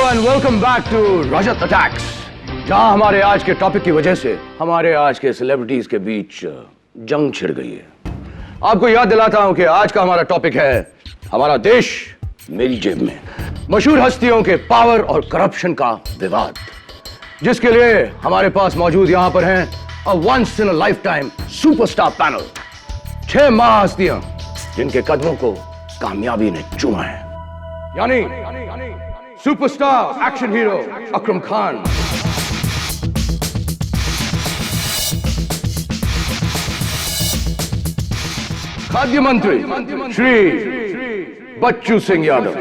And welcome back to Rajat attacks, जहां हमारे आज के टॉपिक की वजह से हमारे आज के सेलिब्रिटीज के बीच जंग छिड़ गई है। आपको याद दिलाता हूं कि आज का हमारा टॉपिक है हमारा देश मेरी जेब में, मशहूर हस्तियों के पावर और करप्शन का विवाद, जिसके लिए हमारे पास मौजूद यहां पर हैं a once in a lifetime superstar panel, 6 महाहस्तियां जिनके कदमों को कामयाबी ने चूमा है, यानी superstar action hero Akram Khan, खाद्य मंत्री श्री बच्चू सिंह यादव,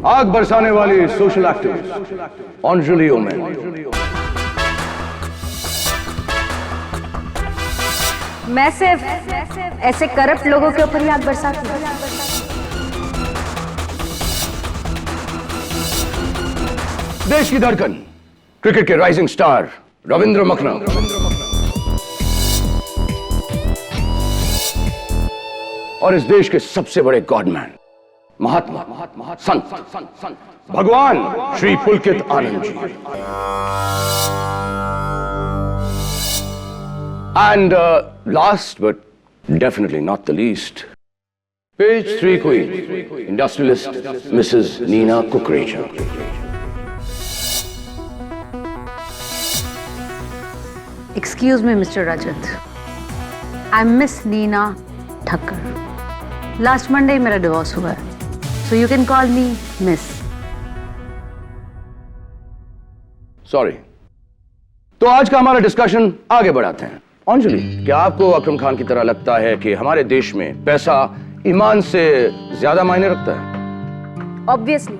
आग बरसाने वाली सोशल एक्टिविस्ट अंजलि ओमेन, मैं सिर्फ ऐसे करप्ट लोगों के ऊपर ही आग बरसाती हूं। देश की धड़कन, क्रिकेट के राइजिंग स्टार रविंद्र मखना, और इस देश के सबसे बड़े गॉडमैन महात्मा संत भगवान श्री पुलकित Anand ji, and last but definitely not the least, page 3 queen, industrialist Mrs. Neena Kukreja. Excuse me, Mr. Rajat. I'm Miss Neena Thakkar. Last Monday मेरा डिवोर्स हुआ है, so you can call me Miss. Sorry. तो आज का हमारा discussion आगे बढ़ाते हैं। अंजलि, क्या आपको अकरम खान की तरह लगता है कि हमारे देश में पैसा ईमान से ज्यादा मायने रखता है? ऑब्वियसली,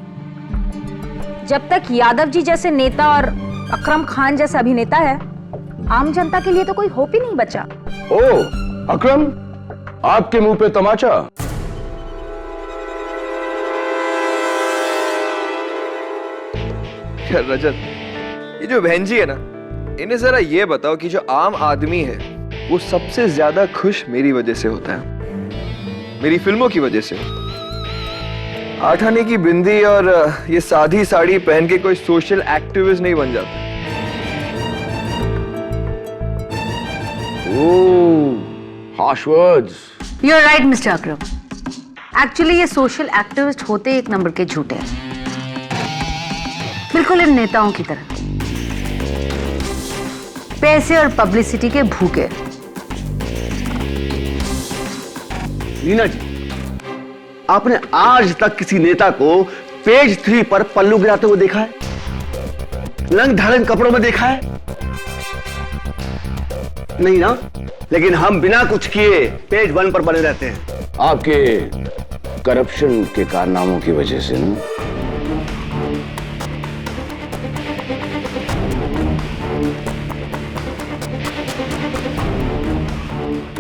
जब तक यादव जी जैसे नेता और अकरम खान जैसा अभिनेता है, आम जनता के लिए तो कोई होप ही नहीं बचा। ओह, अकरम, आपके मुंह पे तमाचा। रजत, ये जो बहन जी है ना, इन्हें जरा ये बताओ कि जो आम आदमी है वो सबसे ज्यादा खुश मेरी वजह से होता है, मेरी फिल्मों की वजह से। 8 आने की बिंदी और ये सादी साड़ी पहन के कोई सोशल एक्टिविस्ट नहीं बन जाता। Harsh words. You're right, Mr. Akram. Actually, ये सोशल एक्टिविस्ट होते एक नंबर के झूठे हैं, बिल्कुल इन नेताओं की तरह, पैसे और पब्लिसिटी के भूखे। नीना जी, आपने आज तक किसी नेता को पेज 3 पर पल्लू गिराते हुए देखा है? रंग ढालन कपड़ों में देखा है? नहीं ना? लेकिन हम बिना कुछ किए पेज 1 पर बने रहते हैं। आपके करप्शन के कारनामों की वजह से ना?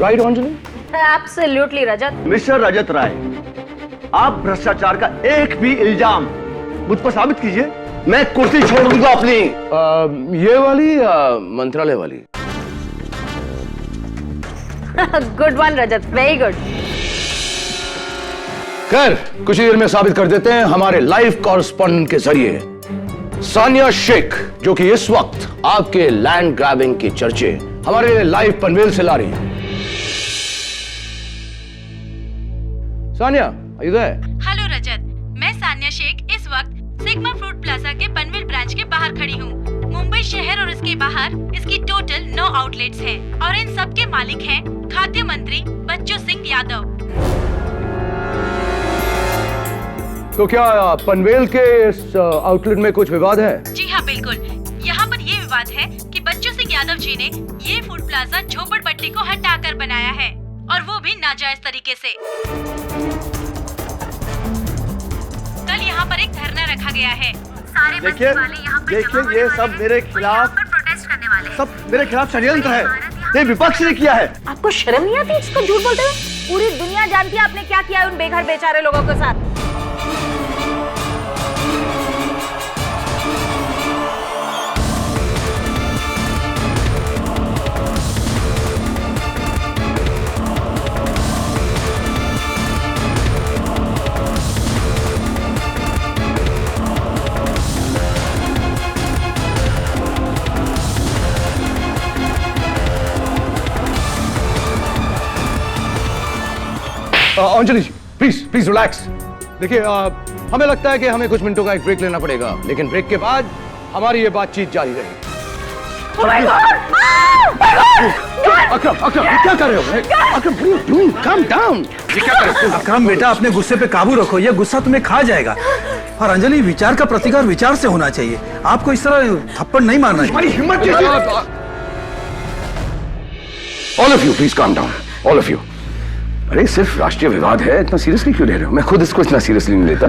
राइट अंजलि? एब्सोल्युटली रजत। मिस्टर रजत राय, आप भ्रष्टाचार का एक भी इल्जाम मुझ पर साबित कीजिए, मैं कुर्सी छोड़ दूंगा अपनी। ये वाली या मंत्रालय वाली? गुड वन रजत, वेरी गुड। खैर, कुछ ही देर में साबित कर देते हैं हमारे लाइव कॉरेस्पॉन्डेंट के जरिए। सानिया शेख, जो कि इस वक्त आपके लैंड ग्रैबिंग के चर्चे हमारे लाइव पनवेल से ला रही है। Sania, are you there? Hello Rajat, मैं सानिया शेख इस वक्त सिग्मा फ्रूट प्लाजा के पनवेल ब्रांच के बाहर खड़ी हूँ। मुंबई शहर और इसके बाहर इसकी टोटल 9 आउटलेट्स हैं और इन सब के मालिक हैं खाद्य मंत्री बच्चू सिंह यादव। तो क्या पनवेल के इस आउटलेट में कुछ विवाद है? जी हाँ, बिल्कुल। यहाँ पर ये विवाद है कि बच्चू सिंह यादव जी ने ये फूड प्लाजा झोपड़पट्टी को हटाकर बनाया है, और वो भी नाजायज तरीके से। कल यहाँ पर एक धरना रखा गया है। सारे देखिए, ये सब मेरे खिलाफ प्रोटेस्ट करने वाले सब मेरे खिलाफ षड्यंत्र है। ये विपक्ष ने किया है। आपको शर्म नहीं आती इसको झूठ बोलते हुए? पूरी दुनिया जानती है आपने क्या किया है उन बेघर बेचारे लोगों के साथ। अंजलि जी प्लीज प्लीज रिलैक्स। देखिए हमें लगता है कि हमें कुछ मिनटों का एक ब्रेक लेना पड़ेगा, लेकिन ब्रेक के बाद हमारी ये बातचीत जारी रहेगी। अकरम अकरम ये क्या कर रहे हो? अकरम what are you doing? Calm down। ये क्या कर रहे हो? अकरम बेटा, अपने गुस्से पे काबू रखो, ये गुस्सा तुम्हें खा जाएगा। और अंजलि, विचार का प्रतिकार विचार से होना चाहिए, आपको इस तरह थप्पड़ नहीं मारना चाहिए। तुम्हारी हिम्मत कैसे? All of you please calm down, all of you। अरे सिर्फ राष्ट्रीय विवाद है, इतना सीरियसली क्यों ले रहे हो? मैं खुद इसको इतना सीरियसली नहीं लेता।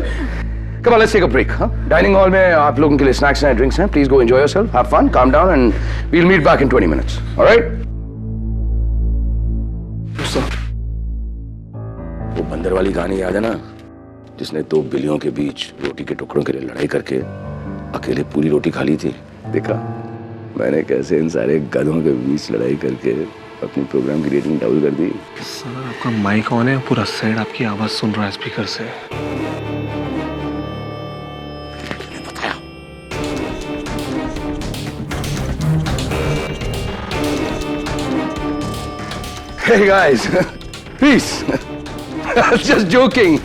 Come on, let's take a break, huh? Dining hall में आप लोगों के लिए snacks and drinks हैं। Please go enjoy yourself, have fun, calm down, and we'll meet back in 20 minutes. All right? वो बंदर वाली कहानी याद है ना, जिसने 2 बिल्लियों के बीच रोटी के टुकड़ों के लिए लड़ाई करके अकेले पूरी रोटी खा ली थी? देखा मैंने कैसे इन सारे गधों के बीच लड़ाई करके अपनी प्रोग्राम की रेटिंग डबल कर दी। सर आपका माइक ऑन है, पूरा साइड आपकी आवाज सुन रहा है स्पीकर से। Hey guys, peace. I was just joking.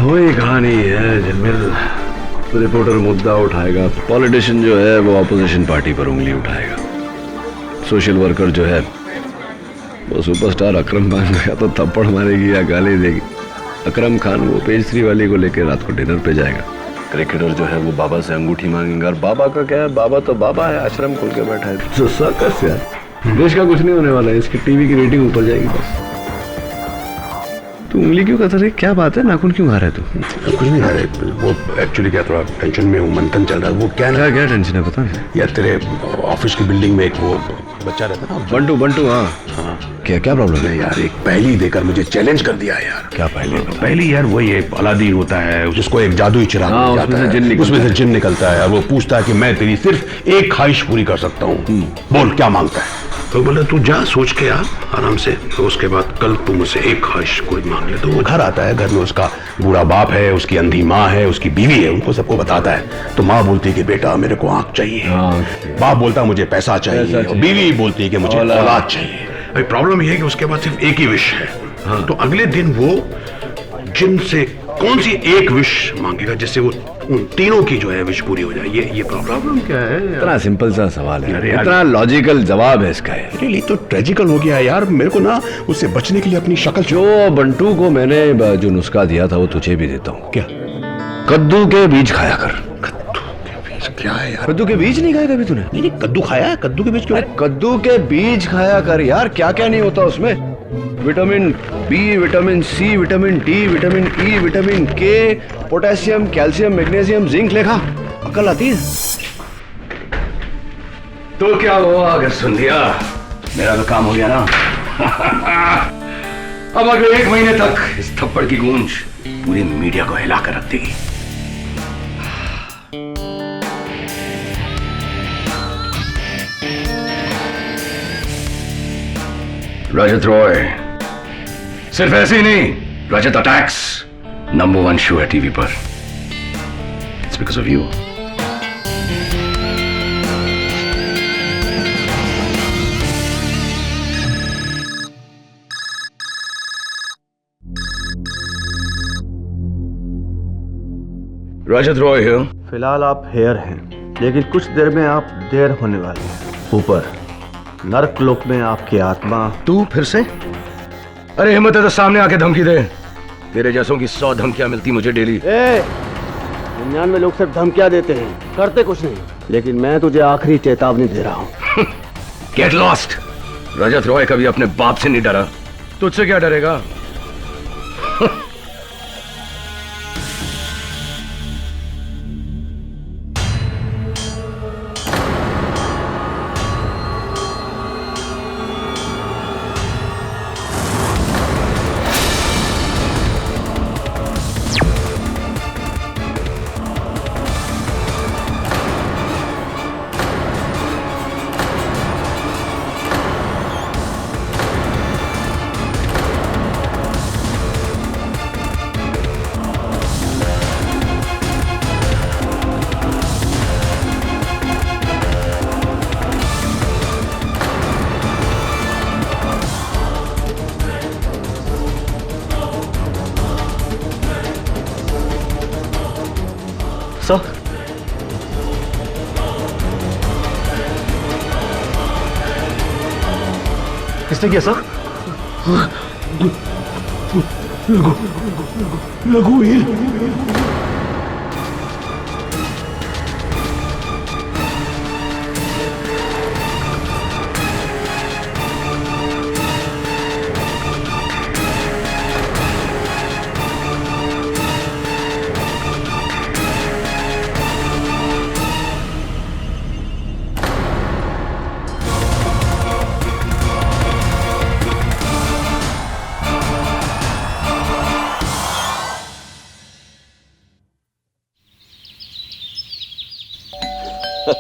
वही कहानी है जिनमें रिपोर्टर मुद्दा उठाएगा, पॉलिटिशियन जो है वो ऑपोजिशन पार्टी पर उंगली उठाएगा, सोशल वर्कर जो है वो सुपरस्टार अकरम खान को या तो थप्पड़ मारेगी या गाली देगी। अकरम खान वो पेज 3 वाली को लेकर रात को डिनर पे जाएगा। क्रिकेटर जो है वो बाबा से अंगूठी मांगेगा, और बाबा का क्या है, बाबा तो बाबा है, आश्रम खोल के बैठा है। तो सर्कस यार, देश का कुछ नहीं होने वाला है, इसकी टीवी की रेटिंग ऊपर जाएगी बस। तू उंगली क्यों कर रही, क्या बात है, नाखून क्यों खा रहा है तू? कुछ नहीं आ रहे, वो एक्चुअली क्या थोड़ा टेंशन में हूँ, मंथन चल रहा है। वो क्या क्या टेंशन है बता ना यार, तेरे ऑफिस की बिल्डिंग में एक वो बच्चा रहता ना, बंटू। बंटू हाँ हाँ क्या प्रॉब्लम है यार? एक पहेली देकर मुझे चैलेंज कर दिया है यार। क्या पहेली यार, वही एक अलादीन होता है, जिसको एक जादुई चिराग मिल जाता है, उसमें से जिन निकलता है, वो पूछता है कि मैं तेरी सिर्फ एक ख्वाहिश पूरी कर सकता हूँ, बोल क्या मांगता है? तो बोले तू जा सोच के आ आराम से, तो उसके बाद कल तू मुझसे एक ख्वाहिश कोई मांग ले। तो वो घर आता है, घर में उसका बूढ़ा बाप है, उसकी अंधी माँ है, उसकी बीवी है, उनको सबको बताता है। तो माँ बोलती है कि बेटा मेरे को आंख चाहिए, बाप बोलता है मुझे पैसा चाहिए, और बीवी बोलती है कि मुझे औलाद चाहिए। भाई प्रॉब्लम यह है कि उसके पास सिर्फ एक ही विश है। तो अगले दिन वो जिन से कौन सी एक विश मांगेगा जिससे वो उन तीनों की जो है विश पूरी हो जाए, ये प्रॉब्लम क्या है? इतना सिंपल सा सवाल है, इतना लॉजिकल जवाब है इसका है। रियली तो ट्रेजिकल हो गया यार, मेरे को ना उससे बचने के लिए अपनी शक्ल जो बंटू को मैंने जो नुस्खा दिया था वो तुझे भी देता हूँ। क्या? कद्दू के बीज खाया कर। क्या है यार? कद्दू के बीज नहीं खाया कभी तूने? नहीं कद्दू खाया है, कद्दू के बीज क्यों? कद्दू के बीज खाया कर यार, क्या क्या नहीं होता उसमें, vitamin B, vitamin C, vitamin D, vitamin E, vitamin K, potassium, calcium, magnesium, zinc, लेखा अकल आती है। तो क्या हुआ अगर सुन लिया? मेरा तो काम हो गया ना। अब अगले 1 महीने तक इस थप्पड़ की गूंज पूरी मीडिया को हिला कर रख देगी। रजत रॉय सिर्फ ऐसे ही नहीं, रजत अटैक्स नंबर 1 शो है टीवी पर। It's because of you. Rajat Roy है। फिलहाल आप हेयर हैं, लेकिन कुछ देर में आप देर होने वाले हैं। ऊपर नरक लोक में आपकी आत्मा। तू फिर से? अरे हिम्मत है तो सामने आके धमकी दे। तेरे जैसों की 100 धमकियां मिलती मुझे डेली। 99 लोग सिर्फ धमकियां देते हैं, करते कुछ नहीं। लेकिन मैं तुझे आखिरी चेतावनी दे रहा हूँ। Get lost. रजत रॉय कभी अपने बाप से नहीं डरा, तुझसे क्या डरेगा? सर किसने किया सर? रघुवीर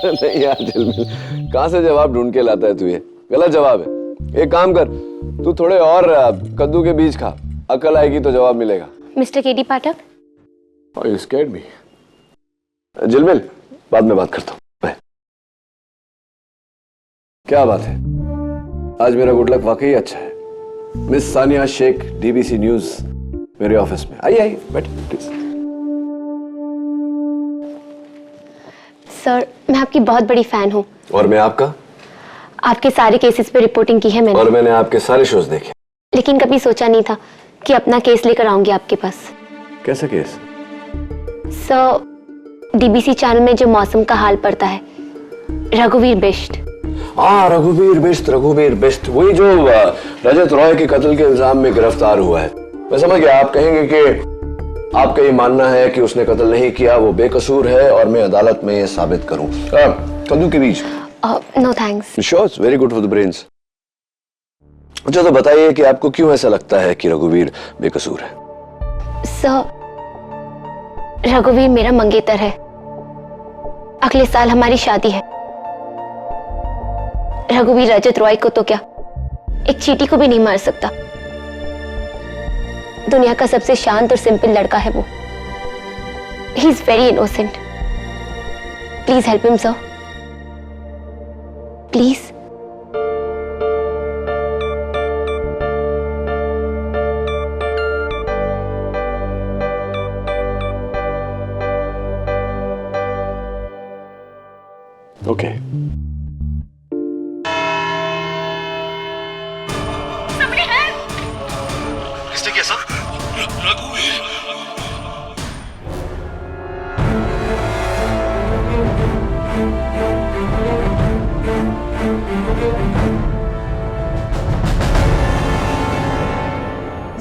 नहीं यार झिलमिल, कहां से जवाब ढूंढ के लाता है तू? ये गलत जवाब है। एक काम कर, तू थोड़े और कद्दू के बीज खा, अकल आएगी तो जवाब मिलेगा। Mister KD Pathak, Oh, you scared me. झिलमिल, बाद में बात करता हूँ। बाय। क्या बात है, आज मेरा गुड लक वाकई अच्छा है। Miss Sania Shaikh, DBC news मेरे ऑफिस में। आइए आइए, बैठिए प्लीज। सर मैं आपकी बहुत बड़ी फैन हूँ। और मैं आपका? आपके सारे केसेस पे रिपोर्टिंग की है मैंने। और मैंने आपके सारे शोज देखे। लेकिन कभी सोचा नहीं था कि अपना केस लेकर आऊंगी आपके पास। कैसा केस? सर डीबीसी चैनल में जो मौसम का हाल पड़ता है, रघुवीर बिष्ट। रघुवीर बिष्ट, वही जो रजत रॉय के कत्ल के इल्जाम में गिरफ्तार हुआ है। मैं समझ गया, आप कहेंगे कि आपका ये मानना है कि उसने कत्ल नहीं किया, वो बेकसूर है और मैं अदालत में ये साबित करूं। कद्दू के बीज? No thanks. Sure, very good for the brains. अच्छा तो बताइए कि आपको क्यों ऐसा लगता है कि रघुवीर बेकसूर है? सर रघुवीर मेरा मंगेतर है। अगले साल हमारी शादी है। रघुवीर रजत रॉय को तो क्या, एक चींटी को भी नहीं मार सकता। दुनिया का सबसे शांत और सिंपल लड़का है वो। He is very innocent. Please help him sir, please. Okay. किसने किया सर? रघुवीर।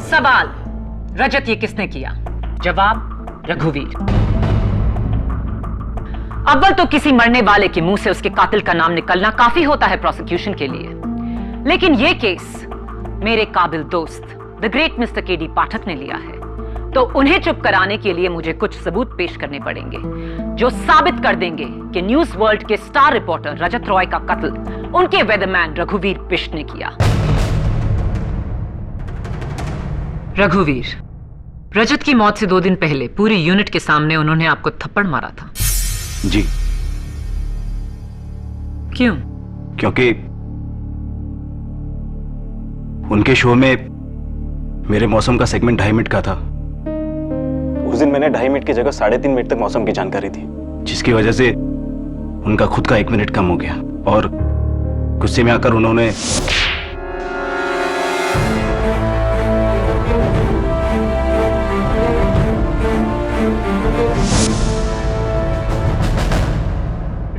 सवाल, रजत ये किसने किया? जवाब, रघुवीर। अव्वल तो किसी मरने वाले के मुंह से उसके कातिल का नाम निकलना काफी होता है प्रोसिक्यूशन के लिए, लेकिन यह केस मेरे काबिल दोस्त द ग्रेट मिस्टर केडी पाठक ने लिया है, तो उन्हें चुप कराने के लिए मुझे कुछ सबूत पेश करने पड़ेंगे जो साबित कर देंगे कि न्यूज वर्ल्ड के स्टार रिपोर्टर रजत रॉय का कत्ल उनके वेदरमैन रघुवीर बिष्ट ने किया। रघुवीर, रजत की मौत से 2 दिन पहले पूरी यूनिट के सामने उन्होंने आपको थप्पड़ मारा था। जी। क्यों? क्योंकि उनके शो में मेरे मौसम का सेगमेंट 2.5 मिनट का था। उस दिन मैंने 2.5 मिनट की जगह 3.5 मिनट तक मौसम की जानकारी दी, जिसकी वजह से उनका खुद का 1 मिनट कम हो गया और गुस्से में आकर उन्होंने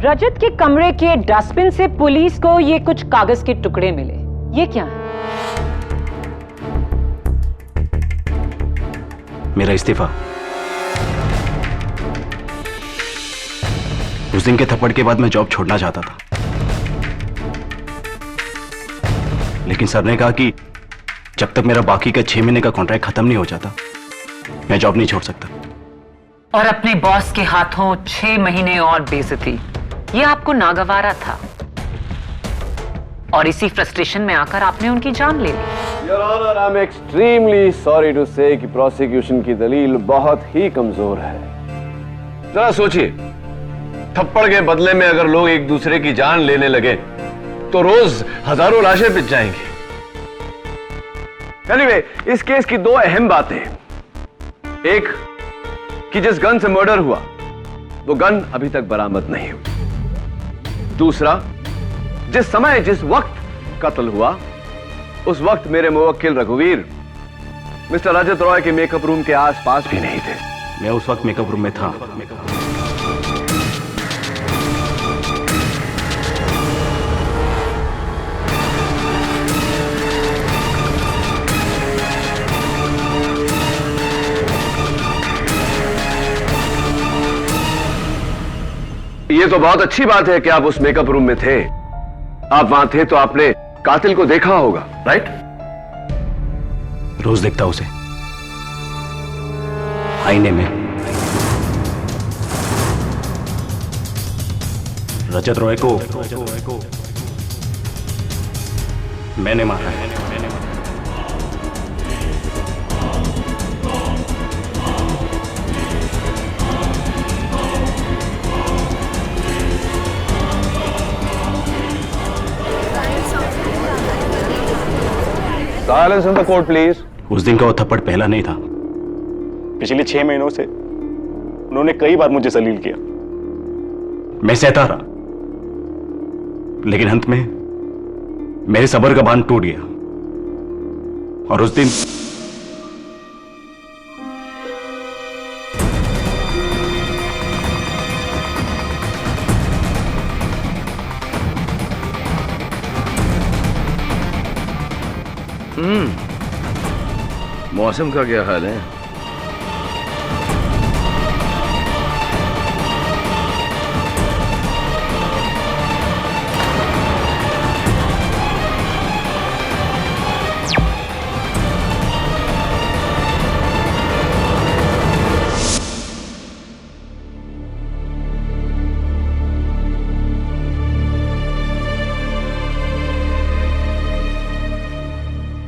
रजत के कमरे के डस्टबिन से पुलिस को ये कुछ कागज के टुकड़े मिले, ये क्या है? मेरा इस्तीफा। उस दिन के थप्पड़ के बाद मैं जॉब छोड़ना चाहता था, लेकिन सर ने कहा कि जब तक मेरा बाकी का 6 महीने का कॉन्ट्रैक्ट खत्म नहीं हो जाता, मैं जॉब नहीं छोड़ सकता। और अपने बॉस के हाथों 6 महीने और बेइज्जती, ये आपको नागवारा था और इसी फ्रस्ट्रेशन में आकर आपने उनकी जान ले ली। Your honour, I am extremely sorry to say कि प्रोसिक्यूशन की दलील बहुत ही कमजोर है। जरा सोचिए, थप्पड़ के बदले में अगर लोग एक दूसरे की जान लेने लगे तो रोज हजारों लाशें बिछ जाएंगी। एनीवे, इस केस की 2 अहम बातें हैं। एक कि जिस गन से मर्डर हुआ वो गन अभी तक बरामद नहीं हुई। दूसरा, जिस समय जिस वक्त कत्ल हुआ उस वक्त मेरे मुवक्किल रघुवीर मिस्टर रजत रॉय के मेकअप रूम के आसपास भी नहीं थे। मैं उस वक्त मेकअप रूम में था। ये तो बहुत अच्छी बात है कि आप उस मेकअप रूम में थे। आप वहां थे तो आपने कातिल को देखा होगा, राइट? रोज देखता उसे आईने में। रजत रॉय को मैंने मारा है। Silence in the court, please. उस दिन का वो थप्पड़ पहला नहीं था। पिछले 6 महीनों से उन्होंने कई बार मुझे जलील किया। मैं सहता रहा, लेकिन अंत में मेरे सब्र का बांध टूट गया और उस दिन मौसम का क्या हाल है?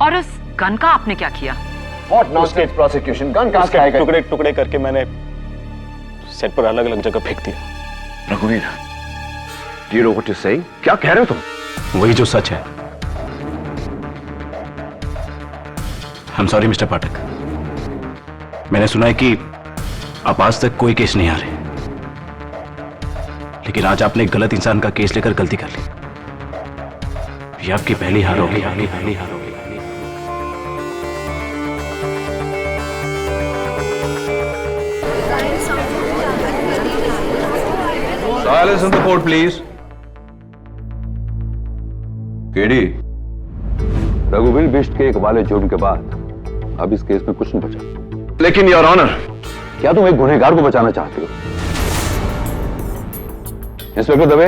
और उस गन का आपने क्या किया? What nonsense prosecution? गन कहां से आएगा? टुकड़े टुकड़े करके मैंने सेट पर अलग अलग जगह फेंक दिया। रघुवीर, do you know what you're saying? क्या कह रहे हो तुम? वही जो सच है। I'm sorry मिस्टर पाठक। मैंने सुना है कि आप आज तक कोई केस नहीं हारे, लेकिन आज आपने एक गलत इंसान का केस लेकर गलती कर ली। ये आपकी पहली हार होगी। Silence in the court, please. KD, रघुवीर बिष्ट के एक वाले जुर्म के बाद अब इस केस में कुछ नहीं बचा। लेकिन योर ऑनर, क्या तुम एक गुनहगार को बचाना चाहते हो? इंस्पेक्टर दवे,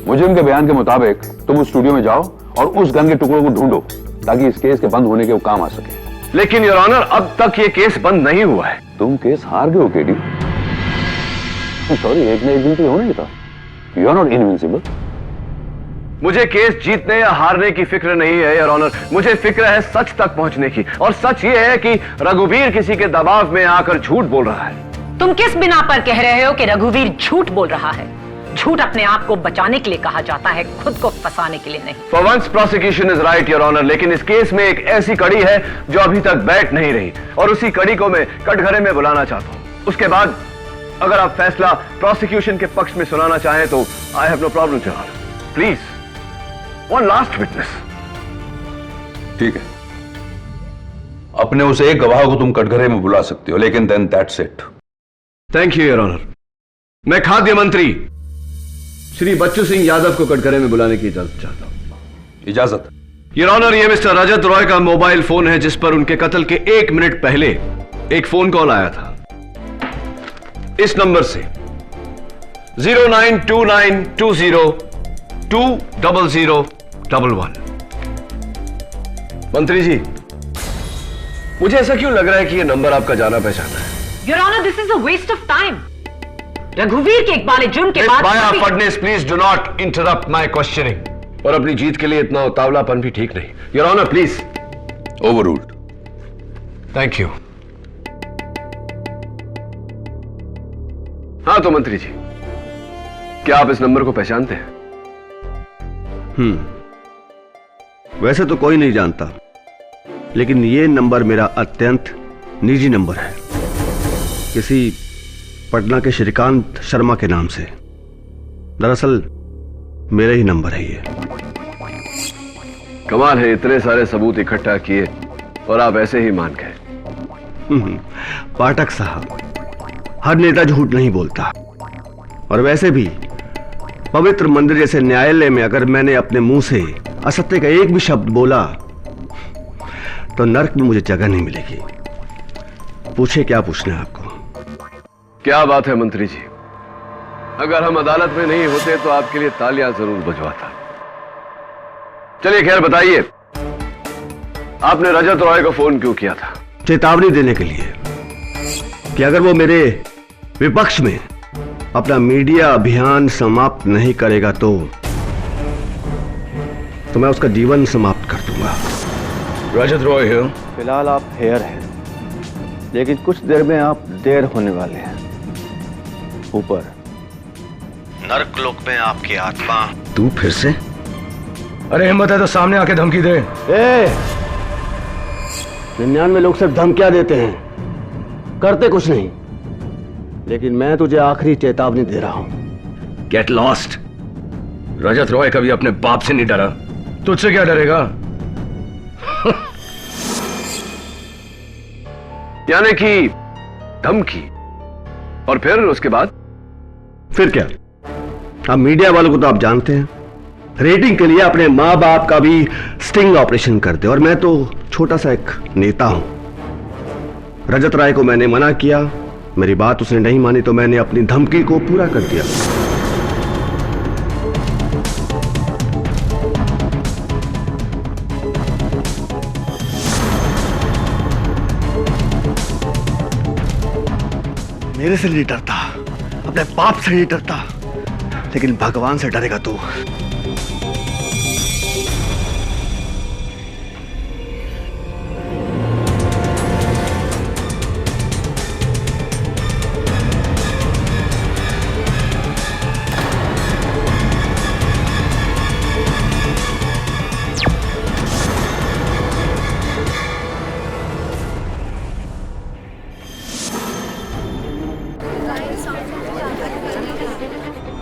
मुजरिम के बयान के मुताबिक तुम उस स्टूडियो में जाओ और उस गन के टुकड़ों को ढूंढो ताकि इस केस के बंद होने के वो काम आ सके। लेकिन योर ऑनर, अब तक ये केस बंद नहीं हुआ है। तुम केस हार गए हो केडी। सॉरी, एक न एक दिन तो होना ही था। You are not invincible. मुझे केस जीतने या हारने की फिक्र नहीं है योर ऑनर, मुझे फिक्र है सच तक पहुंचने की। और सच ये है कि रघुवीर किसी के दबाव में आकर झूठ बोल रहा है। तुम किस बिना पर कह रहे हो कि रघुवीर झूठ बोल रहा है? झूठ अपने आप को बचाने के लिए कहा जाता है, खुद को फंसाने के लिए नहीं। For once prosecution is right your honour, लेकिन इस केस में एक ऐसी कड़ी है जो अभी तक बैठ नहीं रही और उसी कड़ी को मैं कटघरे में बुलाना चाहता हूं। उसके बाद अगर आप फैसला प्रोसिक्यूशन के पक्ष में सुनाना चाहें तो I have no problem your honour. Please, one last witness. ठीक है, अपने उस एक गवाह को तुम कटघरे में बुला सकते हो, लेकिन then that's it. Thank you your honour. मैं खाद्य मंत्री श्री बच्चू सिंह यादव को कटघरे में बुलाने की इजाजत चाहता हूं। इजाजत? योर ऑनर, ये मिस्टर रजत रॉय का मोबाइल फोन है जिस पर उनके कत्ल के 1 मिनट पहले एक फोन कॉल आया था। इस नंबर से 0929202011। मंत्री जी, मुझे ऐसा क्यों लग रहा है कि यह नंबर आपका जाना पहचाना है? Your honour, this is a waste of time. रघुवीर के इकबाल जुर्म के बाद Phadnis, please do not interrupt my questioning. और अपनी जीत के लिए इतना उतावलापन भी ठीक नहीं। Your honour, please. Overruled. Thank you. हाँ तो मंत्री जी, क्या आप इस नंबर को पहचानते हैं? वैसे तो कोई नहीं जानता, लेकिन ये नंबर मेरा अत्यंत निजी नंबर है। किसी पटना के श्रीकांत शर्मा के नाम से। दरअसल मेरे ही नंबर है ये। कमाल है, इतने सारे सबूत इकट्ठा किए और आप ऐसे ही मान गए। पाठक साहब, हर नेता झूठ नहीं बोलता। और वैसे भी पवित्र मंदिर जैसे न्यायालय में अगर मैंने अपने मुंह से असत्य का एक भी शब्द बोला तो नरक में मुझे जगह नहीं मिलेगी। पूछे क्या पूछना है आपको? क्या बात है मंत्री जी, अगर हम अदालत में नहीं होते तो आपके लिए तालियां जरूर बजवाता। चलिए खैर बताइए, आपने रजत रॉय को फोन क्यों किया था? चेतावनी देने के लिए कि अगर वो मेरे विपक्ष में अपना मीडिया अभियान समाप्त नहीं करेगा तो मैं उसका जीवन समाप्त कर दूंगा। रजत रॉय है। फिलहाल आप हेयर हैं, लेकिन कुछ देर में आप देर होने वाले हैं। ऊपर नरक लोक में आपकी आत्मा। तू फिर से? अरे हिम्मत है तो सामने आके धमकी दे। 99 लोग सिर्फ धमकियां देते हैं, करते कुछ नहीं। लेकिन मैं तुझे आखिरी चेतावनी दे रहा हूं। Get lost. रजत रॉय कभी अपने बाप से नहीं डरा, तुझसे क्या डरेगा? यानी कि धमकी, और फिर उसके बाद? फिर क्या? अब मीडिया वालों को तो आप जानते हैं, रेटिंग के लिए अपने मां बाप का भी स्टिंग ऑपरेशन करते, और मैं तो छोटा सा एक नेता हूं। रजत राय को मैंने मना किया, मेरी बात उसने नहीं मानी तो मैंने अपनी धमकी को पूरा कर दिया। मेरे से नहीं डरता, अपने पाप से नहीं डरता, लेकिन भगवान से डरेगा तू।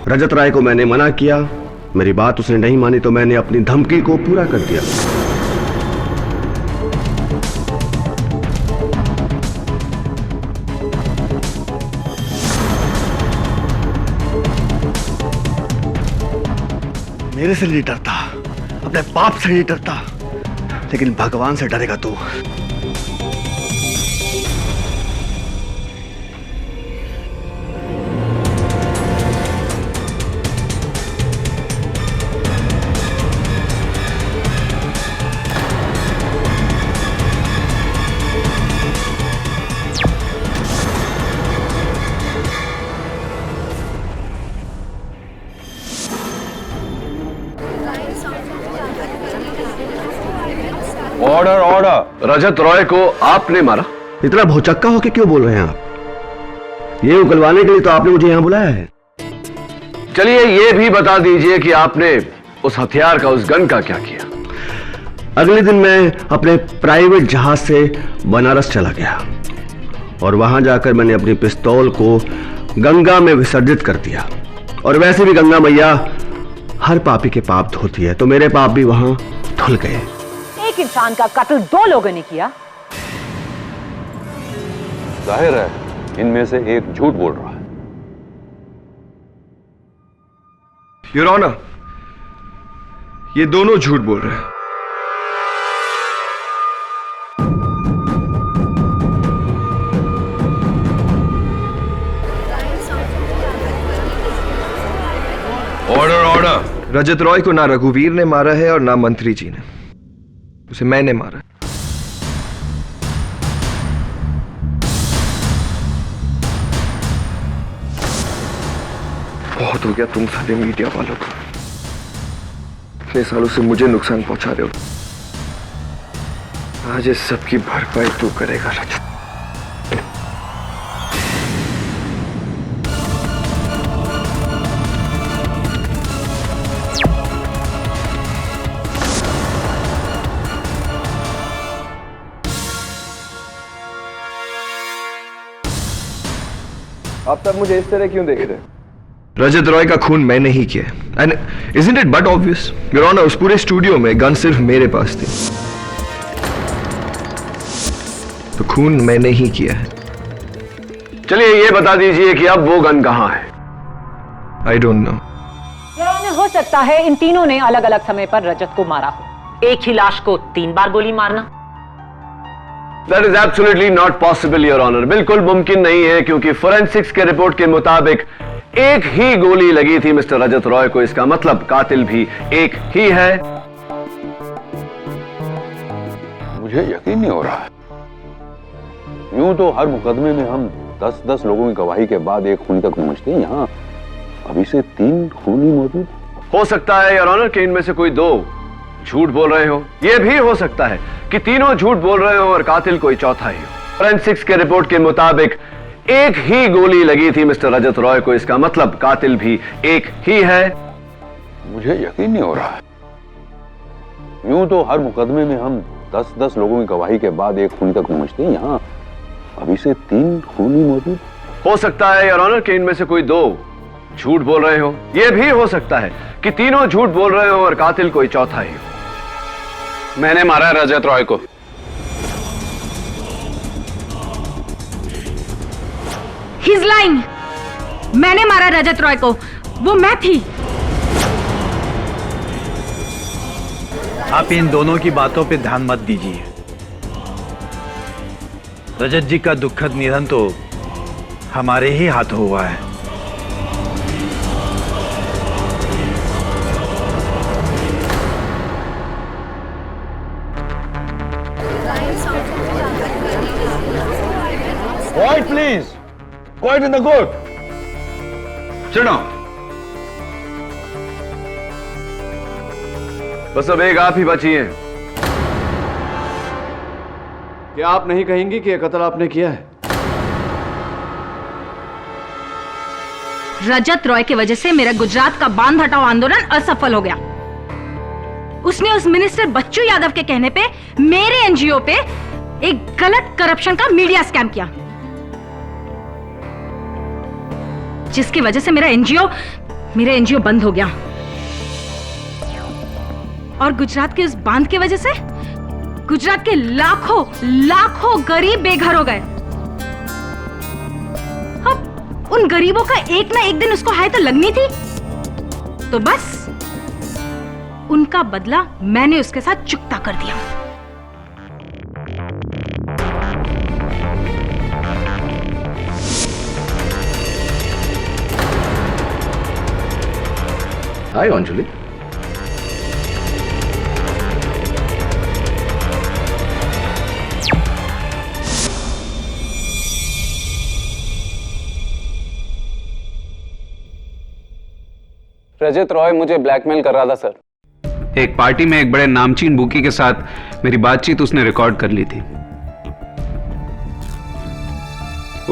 रजत राय को मैंने मना किया, मेरी बात उसने नहीं मानी तो मैंने अपनी धमकी को पूरा कर दिया। मेरे से नहीं डरता, अपने पाप से नहीं डरता, लेकिन भगवान से डरेगा तू। Order order. रजत रॉय को आपने मारा? इतना भौचक्का होके क्यों बोल रहे हैं आप? ये उगलवाने के लिए तो आपने मुझे यहां बुलाया है। चलिए ये भी बता दीजिए कि आपने उस हथियार का, उस गन का क्या किया? अगले दिन मैं अपने प्राइवेट जहाज से बनारस चला गया और वहां जाकर मैंने अपनी पिस्तौल को गंगा में विसर्जित कर दिया। और वैसे भी गंगा मैया हर पापी के पाप धोती है, तो मेरे पाप भी वहां धुल गए। एक इंसान का कत्ल 2 लोगों ने किया। जाहिर है इनमें से एक झूठ बोल रहा है। योर ऑनर, ये दोनों झूठ बोल रहे हैं। Order order. रजत रॉय को ना रघुवीर ने मारा है और ना मंत्री जी ने, उसे मैंने मारा। बहुत हो गया तुम सारे मीडिया वालों को, इतने सालों से मुझे नुकसान पहुंचा रहे हो। आज इस सब की भरपाई तू करेगा रजत। आप तब मुझे इस तरह क्यों देख रहे? रजत रॉय का खून मैंने ही किया है। And isn't it but obvious? Your honour, उस पूरे स्टूडियो में गन सिर्फ मेरे पास थी, तो खून मैंने ही किया है। चलिए ये बता दीजिए कि अब वो गन कहां है? I don't know. हो सकता है इन तीनों ने अलग अलग समय पर रजत को मारा हो। एक ही लाश को 3 बार गोली मारना? That is absolutely not possible, Your Honor. बिल्कुल मुमकिन नहीं है, क्योंकि फोरेंसिक्स के रिपोर्ट के मुताबिक एक ही गोली लगी थी मिस्टर रजत रॉय को। इसका मतलब कातिल भी एक ही है। मुझे यकीन नहीं हो रहा है। यूं तो हर मुकदमे में हम 10-10 लोगों की गवाही के बाद एक खूनी तक पहुंचते हैं, यहाँ अभी से 3 खूनी मौजूद। हो सकता है योर ऑनर कि इनमें से कोई 2 झूठ बोल रहे हो। यह भी हो सकता है कि तीनों झूठ बोल रहे हो और कातिल कोई चौथा ही हो। फोरेंसिक्स के रिपोर्ट के मुताबिक एक ही गोली लगी थी मिस्टर रजत रॉय को। इसका मतलब कातिल भी एक ही है। मुझे यकीन नहीं हो रहा है। यूं तो हर मुकदमे में हम 10-10 लोगों की गवाही के बाद एक खूनी तक पहुंचते हैं, यहाँ अभी से 3 खूनी मौजूद। हो सकता है योर ऑनर कि इनमें से कोई 2 झूठ बोल रहे हो। यह भी हो सकता है कि तीनों झूठ बोल रहे हो और कातिल कोई चौथा ही हो। मैंने मारा रजत रॉय को। He's lying. मैंने मारा रजत रॉय को, वो मैं थी। आप इन दोनों की बातों पे ध्यान मत दीजिए। रजत जी का दुखद निधन तो हमारे ही हाथों हुआ है। Quiet, please. Quiet in the court. Sit down. बस अब एक आप ही बची हैं। क्या आप नहीं कहेंगी कि यह कत्ल आपने किया है? रजत रॉय की वजह से मेरा गुजरात का बांध हटाओ आंदोलन असफल हो गया। उसने उस मिनिस्टर बच्चू यादव के कहने पे मेरे एनजीओ पे एक गलत करप्शन का मीडिया स्कैम किया, जिसकी वजह से मेरा एनजीओ बंद हो गया। और गुजरात के उस बांध की वजह से गुजरात के लाखों गरीब बेघर हो गए। अब उन गरीबों का एक ना एक दिन उसको हाय तो लगनी थी, तो बस उनका बदला मैंने उसके साथ चुकता कर दिया। हाय अंजलि। रजत रॉय मुझे ब्लैकमेल कर रहा था सर। एक पार्टी में एक बड़े नामचीन बुकी के साथ मेरी बातचीत उसने रिकॉर्ड कर ली थी।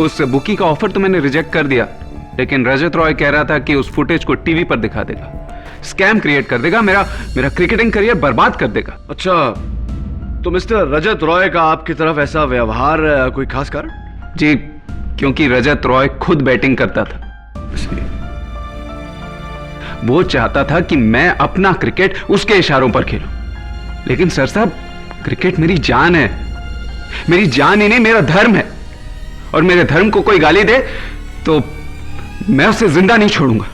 उस बुकी का ऑफर तो मैंने रिजेक्ट कर दिया, लेकिन रजत रॉय कह रहा था कि उस फुटेज को टीवी पर दिखा देगा, स्कैम क्रिएट कर देगा, मेरा क्रिकेटिंग करियर बर्बाद कर देगा। अच्छा, तो मिस्टर रजत रॉय का आपकी तरफ ऐसा व्यवहार कोई खास कारण? जी, क्योंकि रजत रॉय खुद बैटिंग करता था, इसलिए वो चाहता था कि मैं अपना क्रिकेट उसके इशारों पर खेलूं। लेकिन सर साहब, क्रिकेट मेरी जान है, मेरी जान ही नहीं, मेरा धर्म है। और मेरे धर्म को कोई गाली दे तो मैं उसे जिंदा नहीं छोड़ूंगा।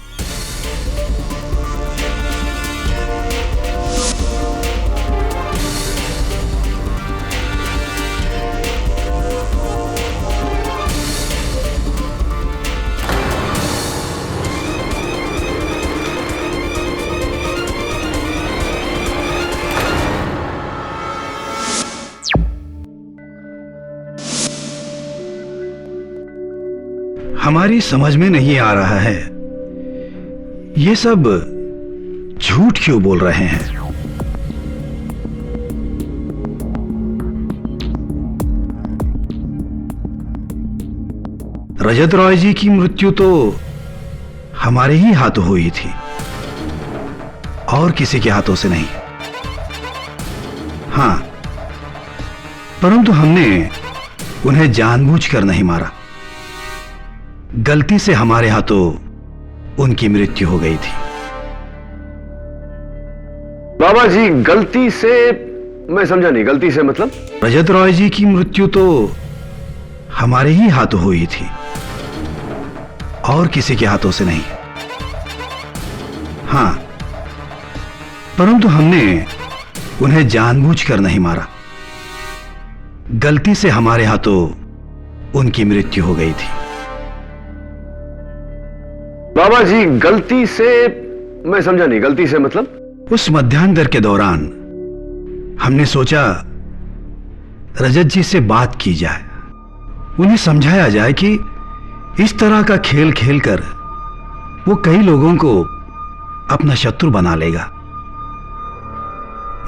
हमारी समझ में नहीं आ रहा है ये सब झूठ क्यों बोल रहे हैं। रजत रॉय जी की मृत्यु तो हमारे ही हाथों हुई थी और किसी के हाथों से नहीं। हां, परंतु हमने उन्हें जानबूझकर नहीं मारा। गलती से हमारे हाथों उनकी मृत्यु हो गई थी। बाबा जी, गलती से मैं समझा नहीं, गलती से मतलब? रजत रॉय जी की मृत्यु तो हमारे ही हाथों हुई थी और किसी के हाथों से नहीं। हां, परंतु हमने उन्हें जानबूझकर नहीं मारा। गलती से हमारे हाथों उनकी मृत्यु हो गई थी। बाबा जी, गलती से मैं समझा नहीं, गलती से मतलब? उस मध्यांतर के दौरान हमने सोचा रजत जी से बात की जाए, उन्हें समझाया जाए कि इस तरह का खेल खेलकर वो कई लोगों को अपना शत्रु बना लेगा।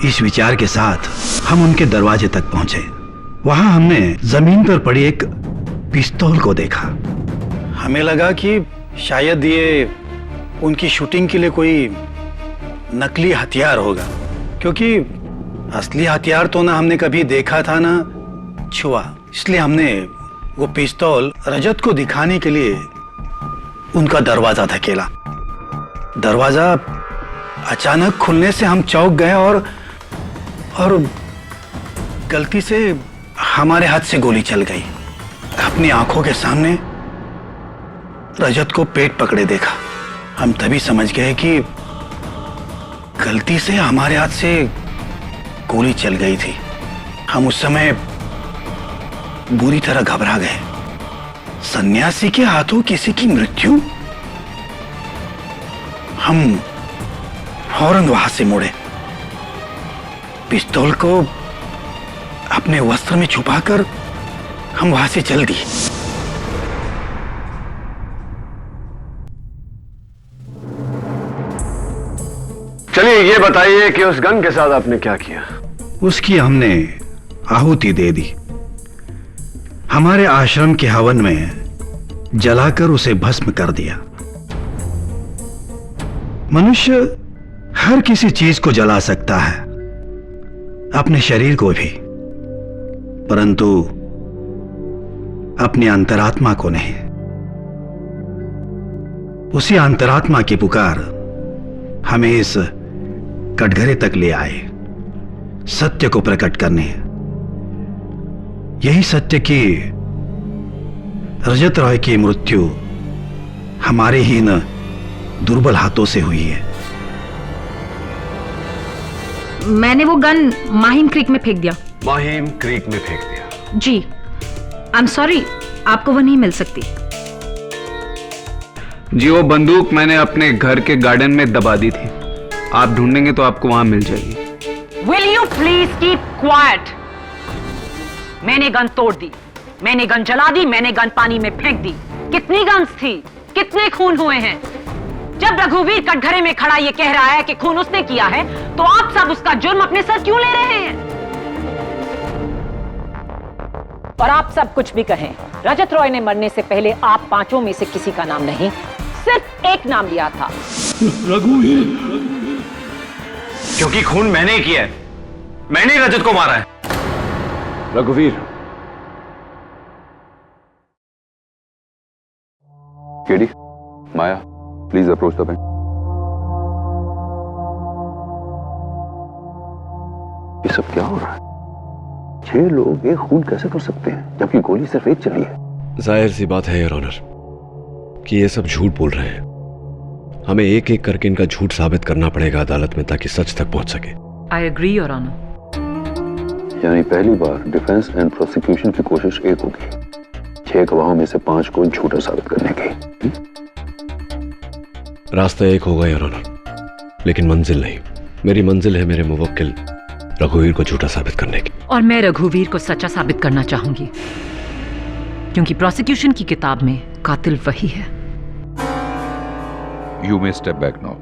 इस विचार के साथ हम उनके दरवाजे तक पहुंचे। वहां हमने जमीन पर पड़ी एक पिस्तौल को देखा। हमें लगा कि शायद ये उनकी शूटिंग के लिए कोई नकली हथियार होगा, क्योंकि असली हथियार तो ना हमने कभी देखा था ना छुआ। इसलिए हमने वो पिस्तौल रजत को दिखाने के लिए उनका दरवाजा धकेला। दरवाजा अचानक खुलने से हम चौंक गए और गलती से हमारे हाथ से गोली चल गई। अपनी आंखों के सामने रजत को पेट पकड़े देखा। हम तभी समझ गए कि गलती से हमारे हाथ से गोली चल गई थी। हम उस समय बुरी तरह घबरा गए। सन्यासी के हाथों किसी की मृत्यु? हम फौरन वहां से मुड़े, पिस्तौल को अपने वस्त्र में छुपाकर हम वहां से चल दिए। चलिए ये बताइए कि उस गन के साथ आपने क्या किया? उसकी हमने आहुति दे दी। हमारे आश्रम के हवन में जलाकर उसे भस्म कर दिया। मनुष्य हर किसी चीज को जला सकता है, अपने शरीर को भी, परंतु अपनी अंतरात्मा को नहीं। उसी अंतरात्मा की पुकार हमें इस कटघरे तक ले आए, सत्य को प्रकट करने। यही सत्य कि रजत रॉय की मृत्यु हमारे ही इन दुर्बल हाथों से हुई है। मैंने वो गन माहिम क्रीक में फेंक दिया। माहिम क्रीक में फेंक दिया? जी, आई एम सॉरी, आपको वो नहीं मिल सकती। जी, वो बंदूक मैंने अपने घर के गार्डन में दबा दी थी। आप ढूंढेंगे तो आपको वहां मिल जाएगी। Will you please keep quiet? मैंने गन तोड़ दी, मैंने गन जला दी, मैंने गन पानी में फेंक दी। कितनी गन्स थी, कितने खून हुए हैं? जब रघुवीर कटघरे में खड़ा ये कह रहा है कि खून उसने किया है, तो आप सब उसका जुर्म अपने सर क्यों ले रहे हैं? और आप सब कुछ भी कहें, रजत रॉय ने मरने से पहले आप पांचों में से किसी का नाम नहीं, सिर्फ एक नाम लिया था, रघुवीर। क्योंकि खून मैंने ही किया है, मैंने ही रजत को मारा है। रघुवीर। KD, Maya, please approach the bank. ये सब क्या हो रहा है? 6 लोग एक खून कैसे कर सकते हैं जबकि गोली सिर्फ एक चली है? जाहिर सी बात है योर ऑनर कि ये सब झूठ बोल रहे हैं। हमें एक एक करके इनका झूठ साबित करना पड़ेगा अदालत में, ताकि सच तक पहुंच सके। I agree your honour. यानी पहली बार डिफेंस एंड प्रोसिक्यूशन की कोशिश एक होगी, 6 गवाहों में से 5 को झूठा साबित करने की। रास्ता एक होगा योर ऑनर, लेकिन मंजिल नहीं। मेरी मंजिल है मेरे मुवक्किल रघुवीर को झूठा साबित करने की। और मैं रघुवीर को सच्चा साबित करना चाहूंगी, क्योंकि प्रोसिक्यूशन की किताब में कातिल वही है। You may step back now.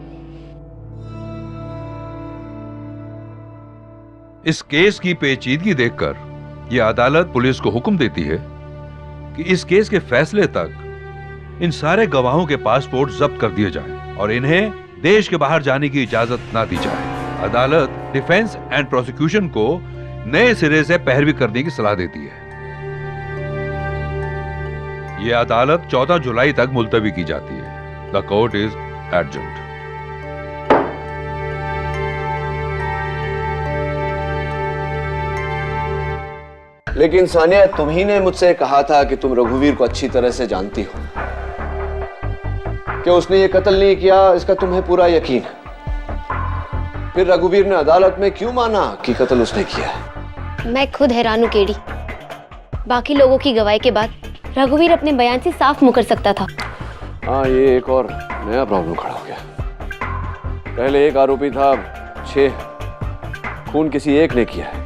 इस केस की पेचीदगी देखकर यह अदालत पुलिस को हुक्म देती है कि इस केस के फैसले तक इन सारे गवाहों के पासपोर्ट जब्त कर दिए जाएं और इन्हें देश के बाहर जाने की इजाजत ना दी जाए। अदालत डिफेंस एंड प्रोसिक्यूशन को नए सिरे से पैरवी करने की सलाह देती है। ये अदालत 14 जुलाई तक मुलतवी की जाती है। The court is adjourned. लेकिन सानिया, तुम ही ने मुझसे कहा था कि तुम रघुवीर को अच्छी तरह से जानती हो, कि उसने ये कत्ल नहीं किया इसका तुम्हें पूरा यकीन है। फिर रघुवीर ने अदालत में क्यों माना कि कत्ल उसने किया है? मैं खुद हैरान हूं केडी। बाकी लोगों की गवाही के बाद रघुवीर अपने बयान से साफ मुकर सकता था। हाँ, ये एक और नया प्रॉब्लम खड़ा हो गया। पहले एक आरोपी था, 6 खून किसी एक ने किया है,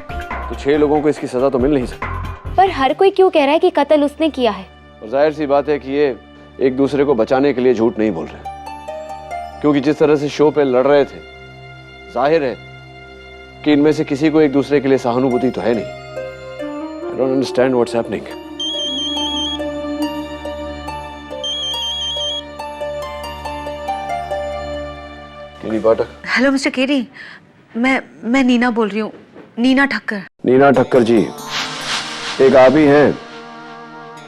तो 6 लोगों को इसकी सजा तो मिल नहीं सकती। पर हर कोई क्यों कह रहा है कि कत्ल उसने किया है? और जाहिर सी बात है कि ये एक दूसरे को बचाने के लिए झूठ नहीं बोल रहे, क्योंकि जिस तरह से शो पे लड़ रहे थे, जाहिर है कि इनमें से किसी को एक दूसरे के लिए सहानुभूति तो है नहीं। I don't understand what's happening. KD Pathak. Hello mister KD, मैं नीना बोल रही हूँ, नीना ठक्कर। नीना ठक्कर जी, एक आप ही हैं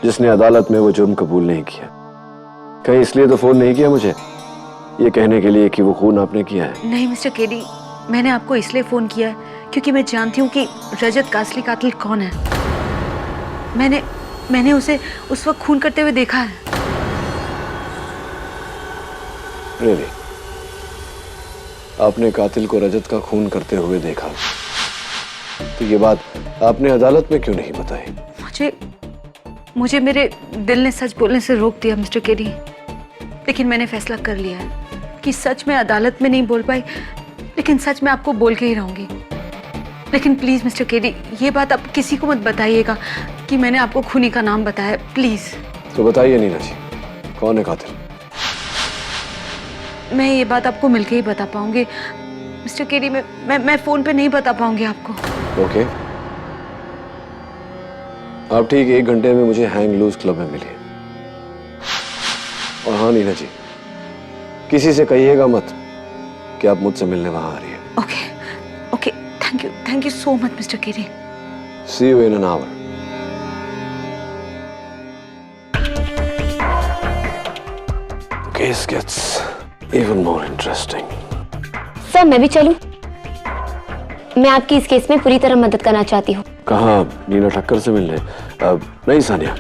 जिसने अदालत में वो जुर्म कबूल नहीं किया। कहीं इसलिए तो फोन नहीं किया मुझे ये कहने के लिए कि वो खून आपने किया है? नहीं मिस्टर केडी, मैंने आपको इसलिए फोन किया है क्योंकि मैं जानती हूँ कि रजत का असली कातिल कौन है। मैंने उसे उस वक्त खून करते हुए देखा है। Really? आपने कातिल को रजत का खून करते हुए देखा, तो ये बात आपने अदालत में क्यों नहीं बताई? मुझे मेरे दिल ने सच बोलने से रोक दिया मिस्टर केडी, लेकिन मैंने फैसला कर लिया है कि सच में अदालत में नहीं बोल पाई, लेकिन सच मैं आपको बोल के ही रहूंगी। लेकिन प्लीज मिस्टर केडी, ये बात आप किसी को मत बताइएगा कि मैंने आपको खूनी का नाम बताया, प्लीज। तो बताइए नीना जी, कौन है कातिल? मैं ये बात आपको मिलके ही बता पाऊंगी मिस्टर केडी, मैं फोन पे नहीं बता पाऊंगी आपको। ओके, आप ठीक 1 घंटे में मुझे हैंग लूज क्लब में मिलिए। और हाँ नीना जी, किसी से कहिएगा मत कि आप मुझसे मिलने वहां आ रही है। Okay, thank you so much mister KD. See you in an hour. The case gets even more interesting. Sir, मैं भी चलूं? मैं आपकी इस केस में पूरी तरह मदद करना चाहती हूँ। कहाँ? नीना ठक्कर से मिलने? नहीं सानिया,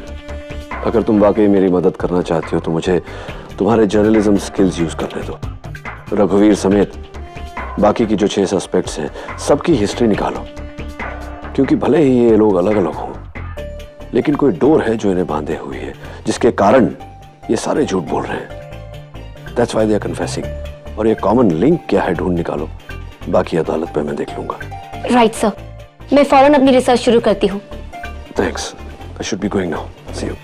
अगर तुम वाकई मेरी मदद करना चाहती हो तो मुझे तुम्हारे जर्नलिज्म स्किल्स यूज करने दो। रघुवीर समेत बाकी की जो 6 सस्पेक्ट्स हैं, सबकी हिस्ट्री निकालो, क्योंकि भले ही ये लोग अलग अलग हों, लेकिन कोई डोर है जो इन्हें बांधे हुई है, जिसके कारण ये सारे झूठ बोल रहे हैं। That's why they are confessing. और ये कॉमन लिंक क्या है, ढूंढ निकालो। बाकी अदालत पे मैं देख लूंगा। राइट सर, मैं फौरन अपनी रिसर्च शुरू करती हूँ। Thanks. I should be going now. See you.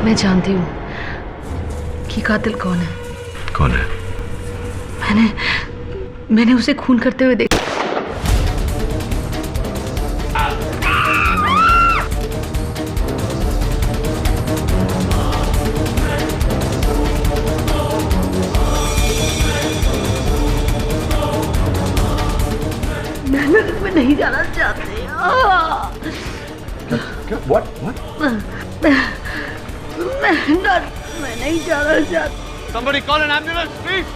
मैं जानती हूँ कि कातिल कौन है। कौन है? मैंने उसे खून करते हुए देखा। मैं नहीं जाना चाहती। मैं नहीं जाना चाहती। Somebody call an ambulance, please.